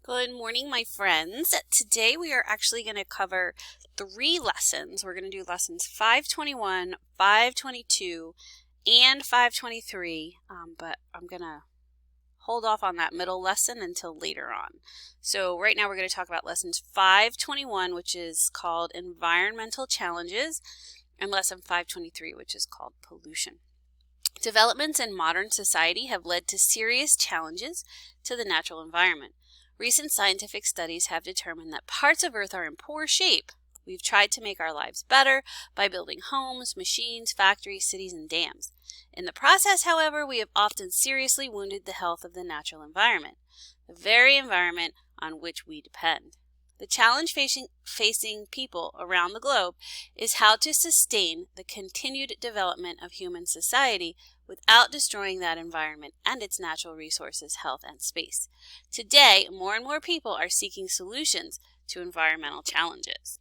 Good morning, my friends. Today we are actually going to cover 3 lessons. We're going to do lessons 521, 522, and 523, but I'm going to hold off on that middle lesson until later on. So right now we're going to talk about lessons 521, which is called Environmental Challenges, and lesson 523, which is called Pollution. Developments in modern society have led to serious challenges to the natural environment. Recent scientific studies have determined that parts of Earth are in poor shape. We've tried to make our lives better by building homes, machines, factories, cities, and dams. In the process, however, we have often seriously wounded the health of the natural environment, the very environment on which we depend. The challenge facing people around the globe is how to sustain the continued development of human society without destroying that environment and its natural resources, health, and space. Today, more and more people are seeking solutions to environmental challenges.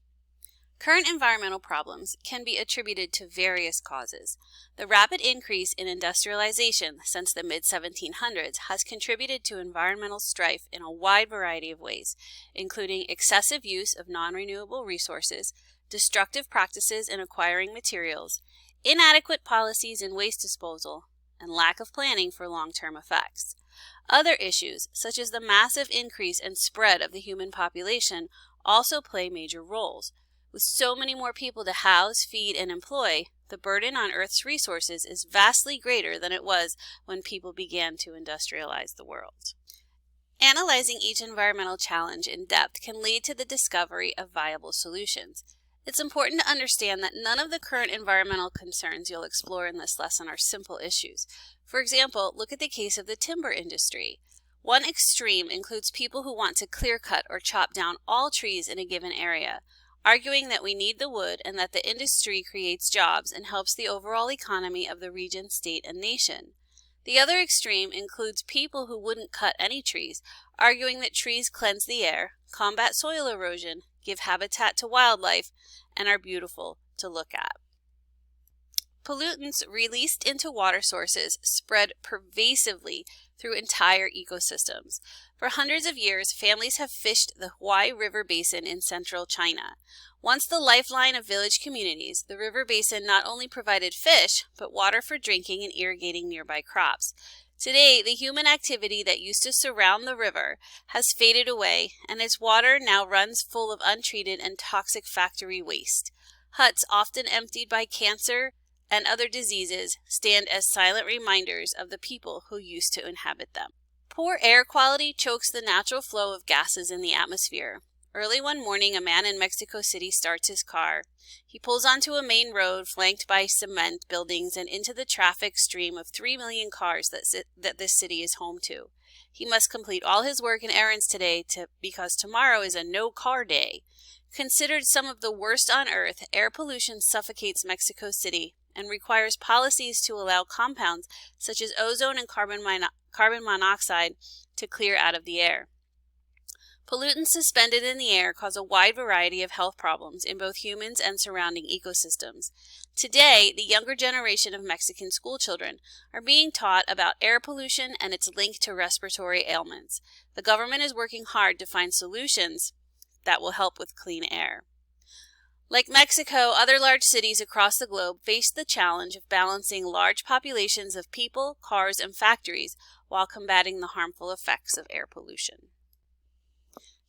Current environmental problems can be attributed to various causes. The rapid increase in industrialization since the mid-1700s has contributed to environmental strife in a wide variety of ways, including excessive use of non-renewable resources, destructive practices in acquiring materials, inadequate policies in waste disposal, and lack of planning for long-term effects. Other issues, such as the massive increase and spread of the human population, also play major roles. With so many more people to house, feed, and employ, the burden on Earth's resources is vastly greater than it was when people began to industrialize the world. Analyzing each environmental challenge in depth can lead to the discovery of viable solutions. It's important to understand that none of the current environmental concerns you'll explore in this lesson are simple issues. For example, look at the case of the timber industry. One extreme includes people who want to clear-cut or chop down all trees in a given area, arguing that we need the wood and that the industry creates jobs and helps the overall economy of the region, state, and nation. The other extreme includes people who wouldn't cut any trees, arguing that trees cleanse the air, combat soil erosion, give habitat to wildlife, and are beautiful to look at. Pollutants released into water sources spread pervasively through entire ecosystems. For hundreds of years, families have fished the Huai River Basin in central China. Once the lifeline of village communities, the river basin not only provided fish, but water for drinking and irrigating nearby crops. Today, the human activity that used to surround the river has faded away, and its water now runs full of untreated and toxic factory waste. Huts, often emptied by cancer and other diseases, stand as silent reminders of the people who used to inhabit them. Poor air quality chokes the natural flow of gases in the atmosphere. Early one morning, a man in Mexico City starts his car. He pulls onto a main road flanked by cement buildings and into the traffic stream of 3 million cars that this city is home to. He must complete all his work and errands today because tomorrow is a no-car day. Considered some of the worst on Earth, air pollution suffocates Mexico City and requires policies to allow compounds such as ozone and carbon monoxide to clear out of the air. Pollutants suspended in the air cause a wide variety of health problems in both humans and surrounding ecosystems. Today, the younger generation of Mexican schoolchildren are being taught about air pollution and its link to respiratory ailments. The government is working hard to find solutions that will help with clean air. Like Mexico, other large cities across the globe face the challenge of balancing large populations of people, cars, and factories while combating the harmful effects of air pollution.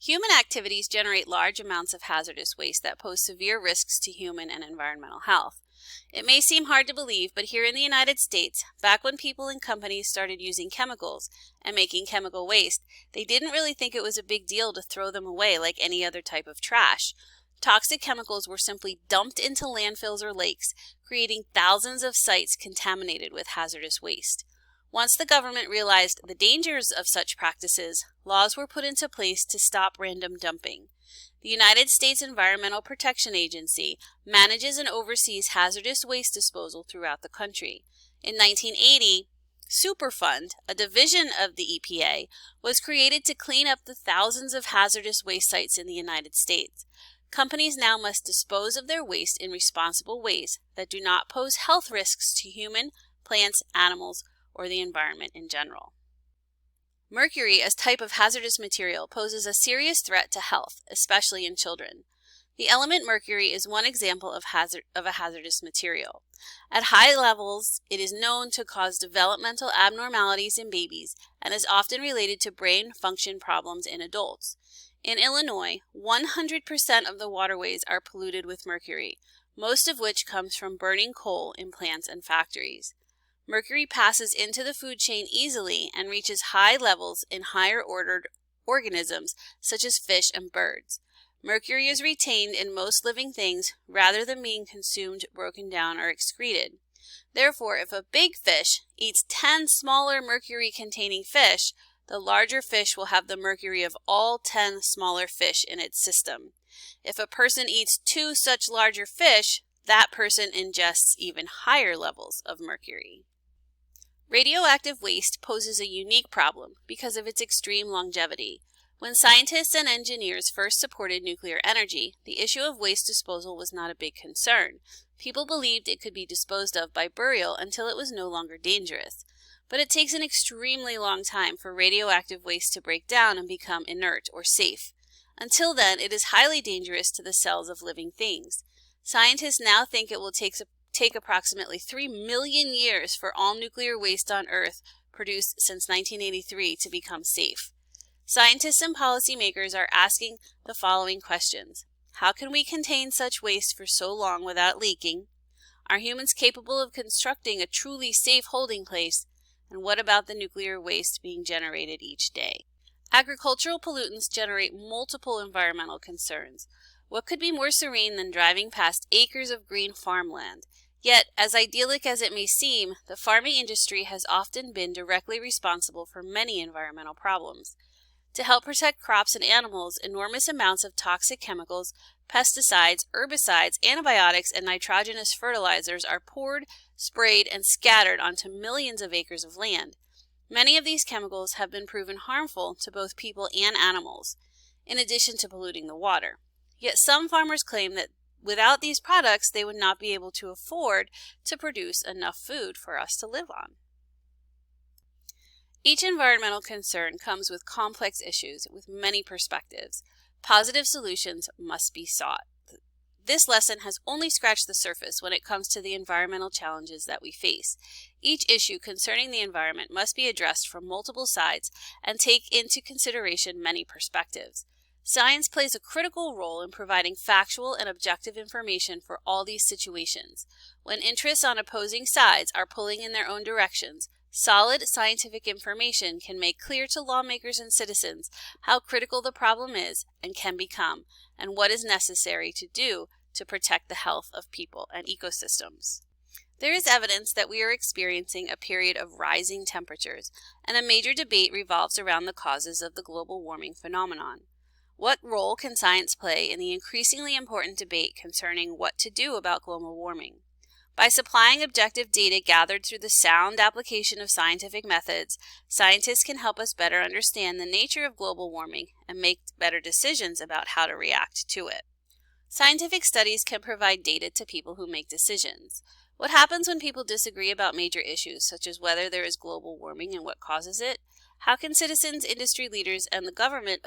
Human activities generate large amounts of hazardous waste that pose severe risks to human and environmental health. It may seem hard to believe, but here in the United States, back when people and companies started using chemicals and making chemical waste, they didn't really think it was a big deal to throw them away like any other type of trash. Toxic chemicals were simply dumped into landfills or lakes, creating thousands of sites contaminated with hazardous waste. Once the government realized the dangers of such practices, laws were put into place to stop random dumping. The United States Environmental Protection Agency manages and oversees hazardous waste disposal throughout the country. In 1980, Superfund, a division of the EPA, was created to clean up the thousands of hazardous waste sites in the United States. Companies now must dispose of their waste in responsible ways that do not pose health risks to human, plants, animals, or the environment in general. Mercury as type of hazardous material poses a serious threat to health, especially in children. The element mercury is one example of a hazardous material. At high levels, it is known to cause developmental abnormalities in babies and is often related to brain function problems in adults. In Illinois, 100% of the waterways are polluted with mercury, most of which comes from burning coal in plants and factories. Mercury passes into the food chain easily and reaches high levels in higher ordered organisms such as fish and birds. Mercury is retained in most living things rather than being consumed, broken down, or excreted. Therefore, if a big fish eats 10 smaller mercury-containing fish, the larger fish will have the mercury of all 10 smaller fish in its system. If a person eats 2 such larger fish, that person ingests even higher levels of mercury. Radioactive waste poses a unique problem because of its extreme longevity. When scientists and engineers first supported nuclear energy, the issue of waste disposal was not a big concern. People believed it could be disposed of by burial until it was no longer dangerous. But it takes an extremely long time for radioactive waste to break down and become inert or safe. Until then, it is highly dangerous to the cells of living things. Scientists now think it will take approximately 3 million years for all nuclear waste on Earth produced since 1983 to become safe. Scientists and policymakers are asking the following questions. How can we contain such waste for so long without leaking? Are humans capable of constructing a truly safe holding place? And what about the nuclear waste being generated each day? Agricultural pollutants generate multiple environmental concerns. What could be more serene than driving past acres of green farmland? Yet, as idyllic as it may seem, the farming industry has often been directly responsible for many environmental problems. To help protect crops and animals, enormous amounts of toxic chemicals, pesticides, herbicides, antibiotics, and nitrogenous fertilizers are poured, sprayed, and scattered onto millions of acres of land. Many of these chemicals have been proven harmful to both people and animals, in addition to polluting the water. Yet some farmers claim that without these products, they would not be able to afford to produce enough food for us to live on. Each environmental concern comes with complex issues with many perspectives. Positive solutions must be sought. This lesson has only scratched the surface when it comes to the environmental challenges that we face. Each issue concerning the environment must be addressed from multiple sides and take into consideration many perspectives. Science plays a critical role in providing factual and objective information for all these situations. When interests on opposing sides are pulling in their own directions, solid scientific information can make clear to lawmakers and citizens how critical the problem is and can become, and what is necessary to do to protect the health of people and ecosystems. There is evidence that we are experiencing a period of rising temperatures, and a major debate revolves around the causes of the global warming phenomenon. What role can science play in the increasingly important debate concerning what to do about global warming? By supplying objective data gathered through the sound application of scientific methods, scientists can help us better understand the nature of global warming and make better decisions about how to react to it. Scientific studies can provide data to people who make decisions. What happens when people disagree about major issues, such as whether there is global warming and what causes it? How can citizens, industry leaders, and the government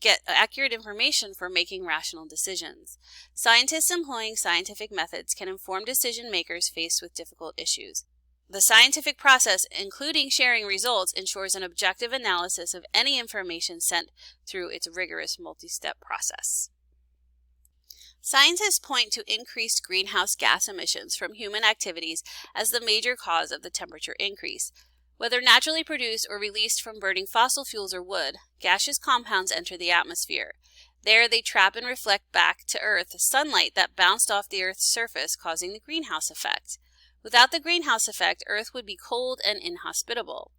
get accurate information for making rational decisions? Scientists employing scientific methods can inform decision makers faced with difficult issues. The scientific process, including sharing results, ensures an objective analysis of any information sent through its rigorous multi-step process. Scientists point to increased greenhouse gas emissions from human activities as the major cause of the temperature increase. Whether naturally produced or released from burning fossil fuels or wood, gaseous compounds enter the atmosphere. There they trap and reflect back to Earth sunlight that bounced off the Earth's surface, causing the greenhouse effect. Without the greenhouse effect, Earth would be cold and inhospitable.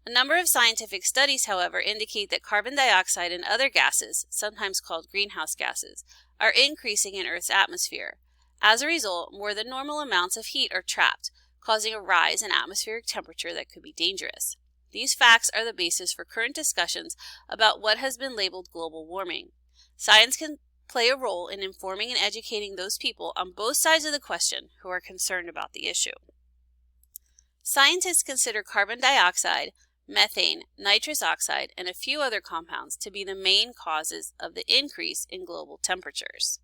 A number of scientific studies, however, indicate that carbon dioxide and other gases, sometimes called greenhouse gases, are increasing in Earth's atmosphere. As a result, more than normal amounts of heat are trapped, causing a rise in atmospheric temperature that could be dangerous. These facts are the basis for current discussions about what has been labeled global warming. Science can play a role in informing and educating those people on both sides of the question who are concerned about the issue. Scientists consider carbon dioxide, methane, nitrous oxide, and a few other compounds to be the main causes of the increase in global temperatures.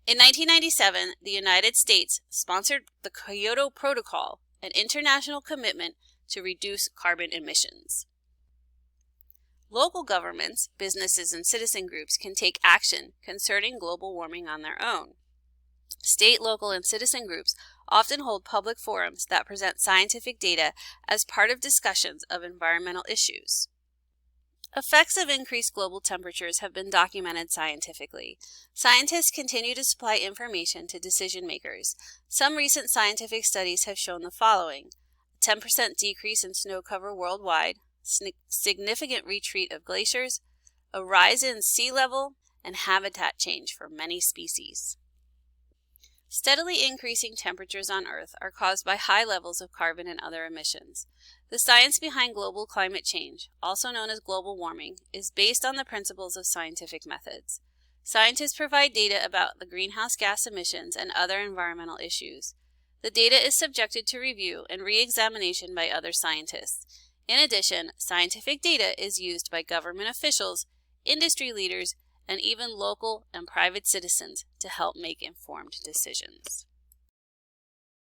In 1997, the United States sponsored the Kyoto Protocol, an international commitment to reduce carbon emissions. Local governments, businesses, and citizen groups can take action concerning global warming on their own. State, local, and citizen groups often hold public forums that present scientific data as part of discussions of environmental issues. Effects of increased global temperatures have been documented scientifically. Scientists continue to supply information to decision makers. Some recent scientific studies have shown the following: a 10% decrease in snow cover worldwide, significant retreat of glaciers, a rise in sea level, and habitat change for many species. Steadily increasing temperatures on Earth are caused by high levels of carbon and other emissions. The science behind global climate change, also known as global warming, is based on the principles of scientific methods. Scientists provide data about the greenhouse gas emissions and other environmental issues. The data is subjected to review and re-examination by other scientists. In addition, scientific data is used by government officials, industry leaders, and even local and private citizens to help make informed decisions.